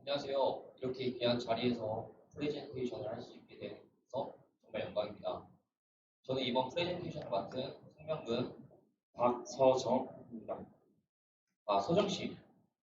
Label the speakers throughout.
Speaker 1: 안녕하세요. 이렇게 귀한 자리에서 프레젠테이션을 할 수 있게 돼서 정말 영광입니다. 저는 이번 프레젠테이션을 맡은 송명근,
Speaker 2: 박서정입니다.
Speaker 1: 서정 씨,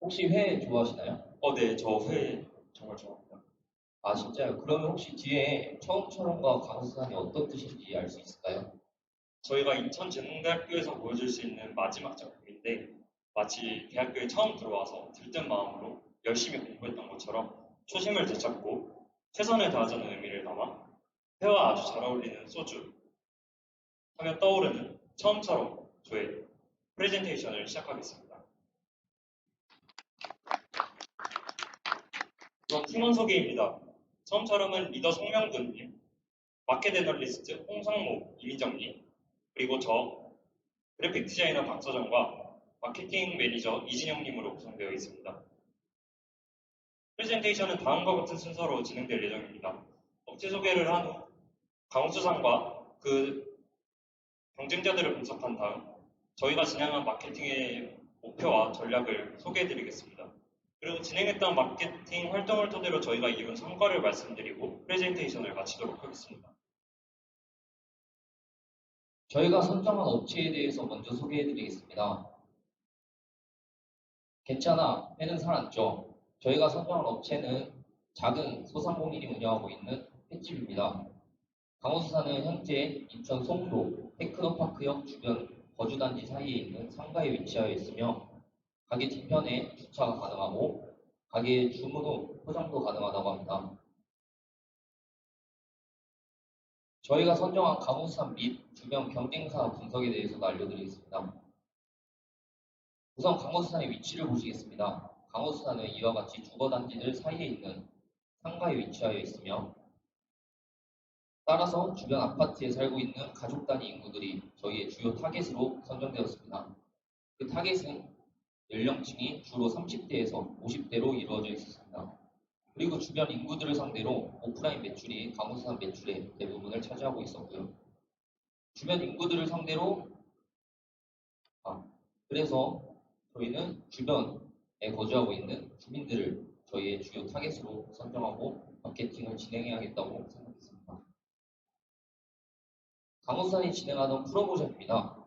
Speaker 1: 혹시 회 좋아하시나요?
Speaker 2: 네, 저 회 정말 좋아합니다.
Speaker 1: 진짜요? 그러면 혹시 뒤에 처음처럼과 강수산이 어떤 뜻인지 알 수 있을까요?
Speaker 2: 저희가 인천재능대학교에서 보여줄 수 있는 마지막 작품인데 마치 대학교에 처음 들어와서 들뜬 마음으로 열심히 공부했던 것처럼 초심을 되찾고 최선을 다하자는 의미를 담아 회와 아주 잘 어울리는 소주 하면 떠오르는 처음처럼 저의 프레젠테이션을 시작하겠습니다. 우선 팀원 소개입니다. 처음처럼은 리더 송명근님, 마켓 애널리스트 홍성모, 이민정님, 그리고 저 그래픽 디자이너 박서정과 마케팅 매니저 이진영님으로 구성되어 있습니다. 프레젠테이션은 다음과 같은 순서로 진행될 예정입니다. 업체 소개를 한 후 강수상과 그 경쟁자들을 분석한 다음 저희가 진행한 마케팅의 목표와 전략을 소개해드리겠습니다. 그리고 진행했던 마케팅 활동을 토대로 저희가 이룬 성과를 말씀드리고 프레젠테이션을 마치도록 하겠습니다.
Speaker 1: 저희가 선정한 업체에 대해서 먼저 소개해 드리겠습니다. 괜찮아, 회는 살았죠? 저희가 선정한 업체는 작은 소상공인이 운영하고 있는 횟집입니다. 강호수사는 현재 인천 송도 테크노파크역 주변 거주단지 사이에 있는 상가에 위치하여 있으며 가게 뒤편에 주차가 가능하고 가게의 주문 후 포장도 가능하다고 합니다. 저희가 선정한 강호수산 및 주변 경쟁사 분석에 대해서도 알려드리겠습니다. 우선 강호수산의 위치를 보시겠습니다. 강호수산은 이와 같이 주거단지들 사이에 있는 상가에 위치하여 있으며 따라서 주변 아파트에 살고 있는 가족 단위 인구들이 저희의 주요 타겟으로 선정되었습니다. 그 타겟은 연령층이 주로 30대에서 50대로 이루어져 있었습니다. 그리고 주변 인구들을 상대로 오프라인 매출이 강호수산 매출의 대부분을 차지하고 있었고요. 주변 인구들을 상대로 그래서 저희는 주변에 거주하고 있는 주민들을 저희의 주요 타겟으로 선정하고 마케팅을 진행해야겠다고 생각했습니다. 강호수산이 진행하던 프로모션입니다.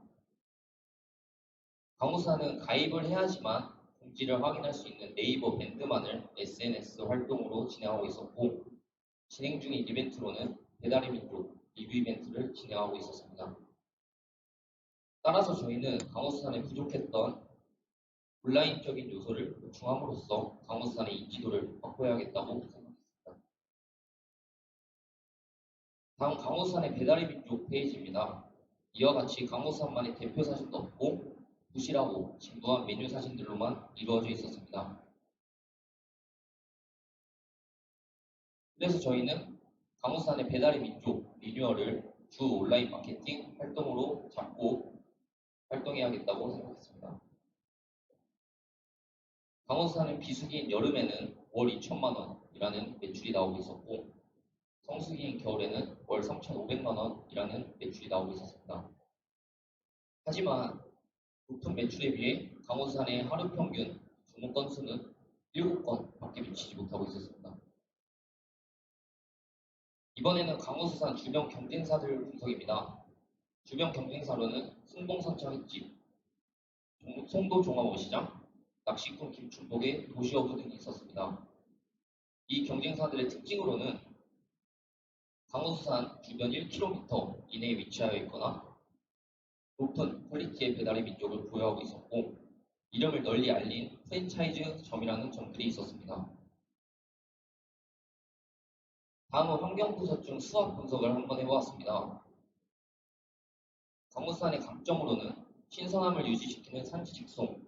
Speaker 1: 강호사는 가입을 해야지만 공지를 확인할 수 있는 네이버 밴드만을 SNS 활동으로 진행하고 있었고 진행 중인 이벤트로는 배달의 민족 리뷰 이벤트를 진행하고 있었습니다. 따라서 저희는 강호수산에 부족했던 온라인적인 요소를 보충함으로써 강호수산의 인지도를 확보해야겠다고 생각했습니다. 다음 강호수산의 배달의 민족 페이지입니다. 이와 같이 강호수산만의 대표 사진도 없고 부실하고 진부한 메뉴 사진들로만 이루어져 있었습니다. 그래서 저희는 강호산의 배달의 민족 리뉴얼을 주 온라인 마케팅 활동으로 잡고 활동해야겠다고 생각했습니다. 강호산은 비수기인 여름에는 월 2천만 원이라는 매출이 나오고 있었고 성수기인 겨울에는 월 3,500만 원이라는 매출이 나오고 있었습니다. 하지만 높은 매출에 비해 강호산의 하루 평균 주문 건수는 7건밖에 미치지 못하고 있었습니다. 이번에는 강호수산 주변 경쟁사들 분석입니다. 주변 경쟁사로는 승봉선차 횟집, 송도 종합어시장, 낚시꾼 김춘복의 도시어부 등이 있었습니다. 이 경쟁사들의 특징으로는 강호수산 주변 1km 이내에 위치하여 있거나 높은 퀄리티의 배달의 민족을 보유하고 있었고 이름을 널리 알린 프랜차이즈점이라는 점들이 있었습니다. 다음은 환경부서증 수학 분석을 한번 해보았습니다. 강호수산의 강점으로는 신선함을 유지시키는 산지 직송,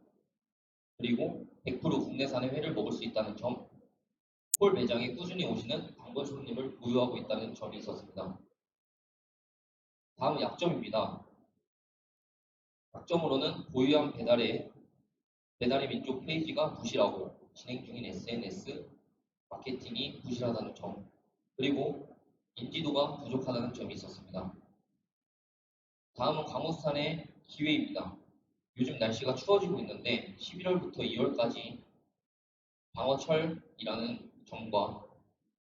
Speaker 1: 그리고 100% 국내산의 회를 먹을 수 있다는 점, 홀 매장에 꾸준히 오시는 단골 손님을 보유하고 있다는 점이 있었습니다. 다음은 약점입니다. 약점으로는 보유한 배달의 민족 페이지가 부실하고 진행 중인 SNS 마케팅이 부실하다는 점, 그리고 인지도가 부족하다는 점이 있었습니다. 다음은 강호수산의 기회입니다. 요즘 날씨가 추워지고 있는데 11월부터 2월까지 방어철이라는 점과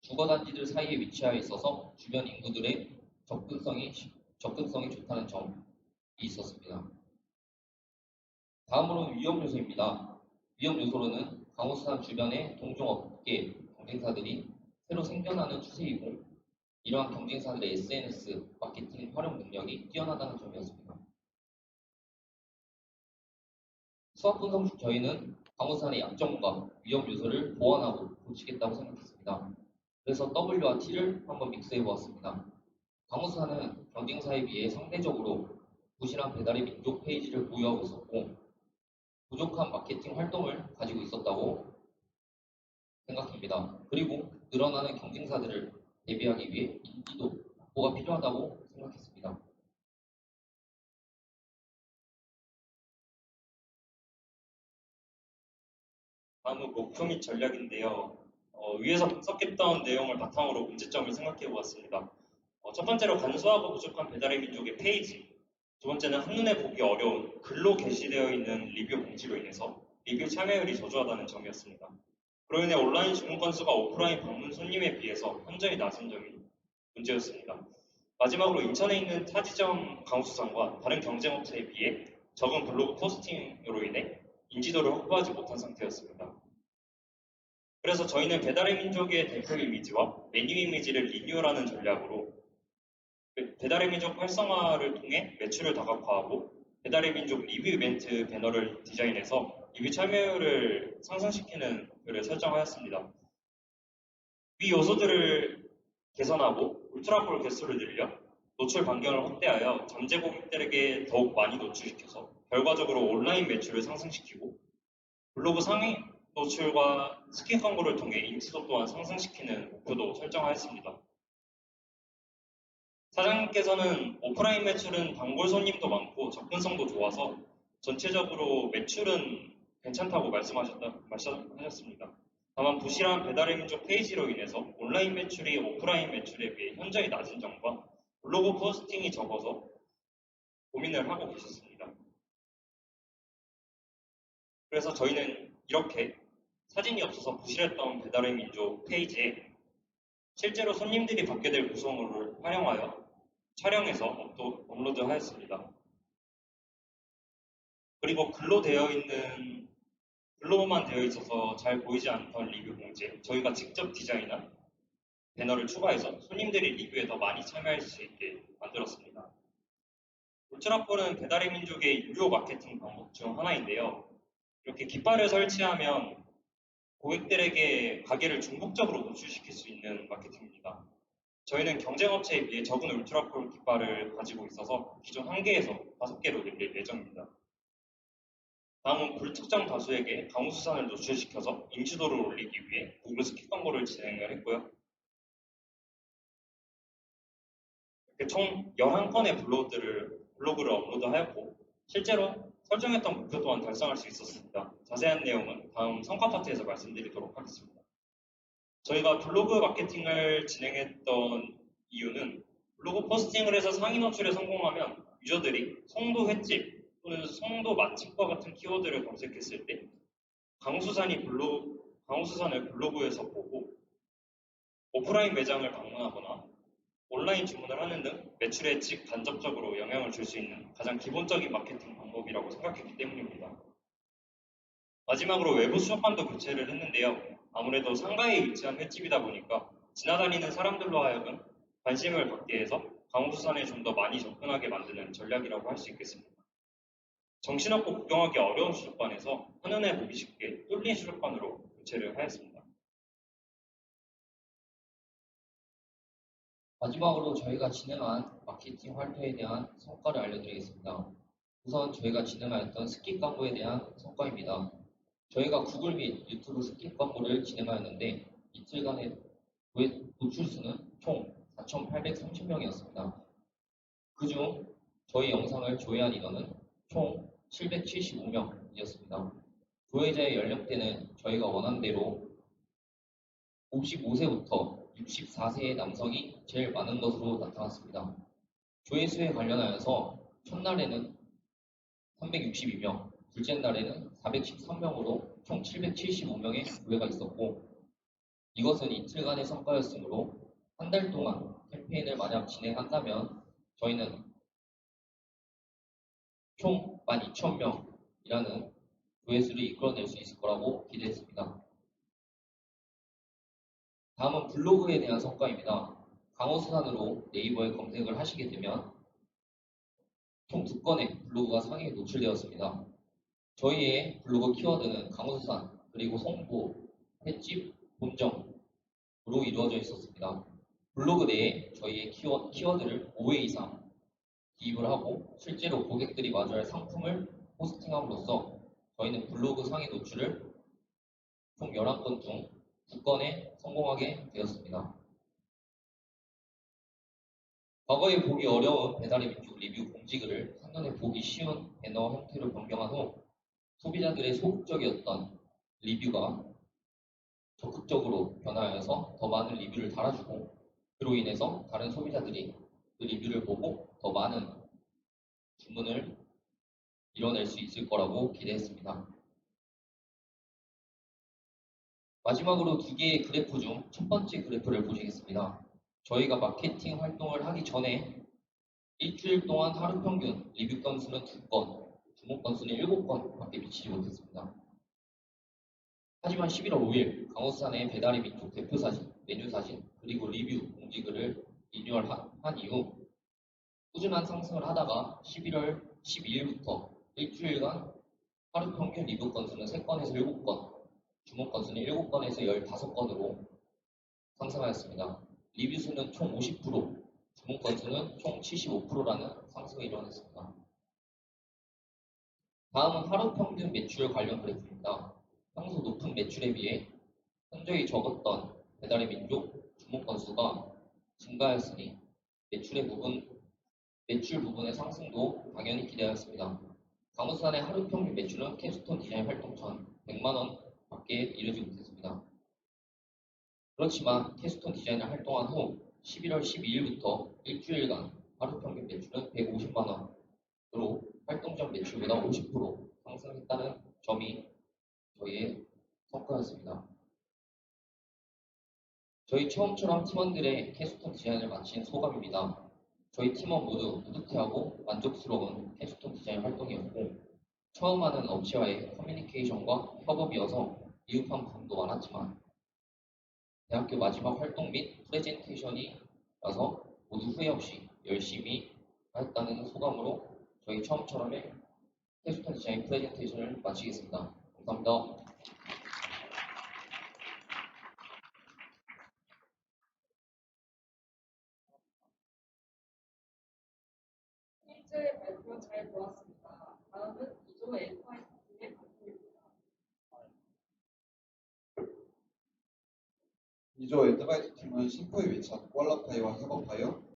Speaker 1: 주거단지들 사이에 위치하여 있어서 주변 인구들의 접근성이 좋다는 점이 있었습니다. 다음으로는 위험 요소입니다. 위험 요소로는 강호수산 주변의 동종업계 경쟁사들이 새로 생겨나는 추세이고 이러한 경쟁사들의 SNS 마케팅 활용 능력이 뛰어나다는 점이었습니다. 수학 분석 중 저희는 강호수산의 약점과 위험 요소를 보완하고 고치겠다고 생각했습니다. 그래서 W와 T를 한번 믹스해 보았습니다. 강호수산은 경쟁사에 비해 상대적으로 부실한 배달의 민족 페이지를 보유하고 있었고 부족한 마케팅 활동을 가지고 있었다고 생각합니다. 그리고 늘어나는 경쟁사들을 대비하기 위해 인지도 확보가 필요하다고 생각했습니다.
Speaker 2: 다음은 목표 및 전략인데요. 위에서 분석했던 내용을 바탕으로 문제점을 생각해 보았습니다. 첫 번째로 간소하고 부족한 배달의 민족의 페이지, 두 번째는 한눈에 보기 어려운 글로 게시되어 있는 리뷰 공지로 인해서 리뷰 참여율이 저조하다는 점이었습니다. 그로 인해 온라인 주문 건수가 오프라인 방문 손님에 비해서 현저히 낮은 점이 문제였습니다. 마지막으로 인천에 있는 타지점 강수산과 다른 경쟁업체에 비해 적은 블로그 포스팅으로 인해 인지도를 확보하지 못한 상태였습니다. 그래서 저희는 배달의 민족의 대표 이미지와 메뉴 이미지를 리뉴얼하는 전략으로 배달의 민족 활성화를 통해 매출을 다각화하고 배달의 민족 리뷰 이벤트 배너를 디자인해서 리뷰 참여율을 상승시키는 목표를 설정하였습니다. 위 요소들을 개선하고 울트라폴 개수를 늘려 노출 반경을 확대하여 잠재 고객들에게 더욱 많이 노출시켜서 결과적으로 온라인 매출을 상승시키고 블로그 상위 노출과 스킨 광고를 통해 인지도 또한 상승시키는 목표도 설정하였습니다. 사장님께서는 오프라인 매출은 단골 손님도 많고 접근성도 좋아서 전체적으로 매출은 괜찮다고 말씀하셨습니다. 다만 부실한 배달의 민족 페이지로 인해서 온라인 매출이 오프라인 매출에 비해 현저히 낮은 점과 블로그 포스팅이 적어서 고민을 하고 계셨습니다. 그래서 저희는 이렇게 사진이 없어서 부실했던 배달의 민족 페이지에 실제로 손님들이 받게 될 구성물을 활용하여 촬영해서 업로드하였습니다. 그리고 글로만 되어 있어서 잘 보이지 않던 리뷰 공지에 저희가 직접 디자인한 배너를 추가해서 손님들이 리뷰에 더 많이 참여할 수 있게 만들었습니다. 울트라폴은 배달의 민족의 유료 마케팅 방법 중 하나인데요. 이렇게 깃발을 설치하면 고객들에게 가게를 중복적으로 노출시킬 수 있는 마케팅입니다. 저희는 경쟁업체에 비해 적은 울트라폴 깃발을 가지고 있어서 기존 1개에서 5개로 늘릴 예정입니다. 다음은 불특정 다수에게 강우수산을 노출시켜서 인지도를 올리기 위해 구글 스킵 광고를 진행을 했고요. 이렇게 총 11건의 블로그를 업로드하였고 실제로 설정했던 목표 또한 달성할 수 있었습니다. 자세한 내용은 다음 성과 파트에서 말씀드리도록 하겠습니다. 저희가 블로그 마케팅을 진행했던 이유는 블로그 포스팅을 해서 상위 노출에 성공하면 유저들이 송도 횟집 또는 송도 맛집과 같은 키워드를 검색했을 때 강수산을 블로그에서 보고 오프라인 매장을 방문하거나 온라인 주문을 하는 등 매출에 간접적으로 영향을 줄 수 있는 가장 기본적인 마케팅 방법이라고 생각했기 때문입니다. 마지막으로 외부 수족관도 교체를 했는데요. 아무래도 상가에 위치한 횟집이다 보니까 지나다니는 사람들로 하여금 관심을 갖게 해서 강호수산에 좀 더 많이 접근하게 만드는 전략이라고 할 수 있겠습니다. 정신없고 구경하기 어려운 수족관에서 한눈에 보기 쉽게 뚫린 수족관으로 교체를 하였습니다.
Speaker 1: 마지막으로 저희가 진행한 마케팅 활동에 대한 성과를 알려드리겠습니다. 우선 저희가 진행하였던 스킵 광고에 대한 성과입니다. 저희가 구글 및 유튜브 스킵 광고를 진행하였는데 이틀간의 노출수는 총 4,830명이었습니다. 그중 저희 영상을 조회한 인원은 총 775명이었습니다. 조회자의 연령대는 저희가 원한 대로 55세부터 64세의 남성이 제일 많은 것으로 나타났습니다. 조회수에 관련하여서 첫날에는 362명, 둘째 날에는 413명으로 총 775명의 구매가 있었고 이것은 이틀간의 성과였으므로 한 달 동안 캠페인을 만약 진행한다면 저희는 총 12,000명이라는 조회수를 이끌어낼 수 있을 거라고 기대했습니다. 다음은 블로그에 대한 성과입니다. 강호수산으로 네이버에 검색을 하시게 되면 총 2건의 블로그가 상위에 노출되었습니다. 저희의 블로그 키워드는 강호수산, 그리고 송도, 횟집, 본점으로 이루어져 있었습니다. 블로그 내에 저희의 키워드를 5회 이상 기입을 하고 실제로 고객들이 마주할 상품을 포스팅함으로써 저희는 블로그 상위 노출을 총 11건 중 2건에 성공하게 되었습니다. 과거에 보기 어려운 배달의 민족 리뷰 공지글을 한눈에 보기 쉬운 배너 형태로 변경한 후 소비자들의 소극적이었던 리뷰가 적극적으로 변화하여서 더 많은 리뷰를 달아주고 그로 인해서 다른 소비자들이 그 리뷰를 보고 더 많은 주문을 이뤄낼 수 있을 거라고 기대했습니다. 마지막으로 2개의 그래프 중 첫 번째 그래프를 보시겠습니다. 저희가 마케팅 활동을 하기 전에 일주일 동안 하루 평균 리뷰 건수는 2건, 주문 건수는 7건밖에 미치지 못했습니다. 하지만 11월 5일 강호수산의 배달의 민족 대표 사진, 메뉴 사진, 그리고 리뷰 공지글을 리뉴얼한 이후 꾸준한 상승을 하다가 11월 12일부터 일주일간 하루 평균 리뷰 건수는 3건에서 7건, 주문 건수는 7건에서 15건으로 상승하였습니다. 리뷰 수는 총 50%, 주문 건수는 총 75%라는 상승을 이뤄냈습니다. 다음은 하루 평균 매출 관련 그래프입니다. 평소 높은 매출에 비해 현저히 적었던 배달의 민족 주문 건수가 증가하였으니 매출 부분의 상승도 당연히 기대하였습니다. 강호수산의 하루 평균 매출은 캡스톤 디자인 활동 전 100만원 밖에 이르지 못했습니다. 그렇지만 캡스톤 디자인을 활동한 후 11월 12일부터 일주일간 하루 평균 매출은 150만원으로 활동 전 매출보다 50% 상승했다는 점이 저희의 성과였습니다. 저희 처음처럼 팀원들의 캡스톤 디자인을 마친 소감입니다. 저희 팀원 모두 뿌듯해하고 만족스러운 캡스톤 디자인 활동이었고 처음 하는 업체와의 커뮤니케이션과 협업이어서 미흡한 부분도 많았지만 대학교 마지막 활동 및 프레젠테이션이라서 모두 후회 없이 열심히 하였다는 소감으로 저희 처음처럼의 캡스톤 디자인 프레젠테이션을 마치겠습니다. 감사합니다.
Speaker 3: 일주일 발표 잘 보았습니다. 다음은 2조 FIC의 발표입니다.
Speaker 4: 2조 엔터프라이즈 팀은 신포에 위치한 꼴라파이와 협업하여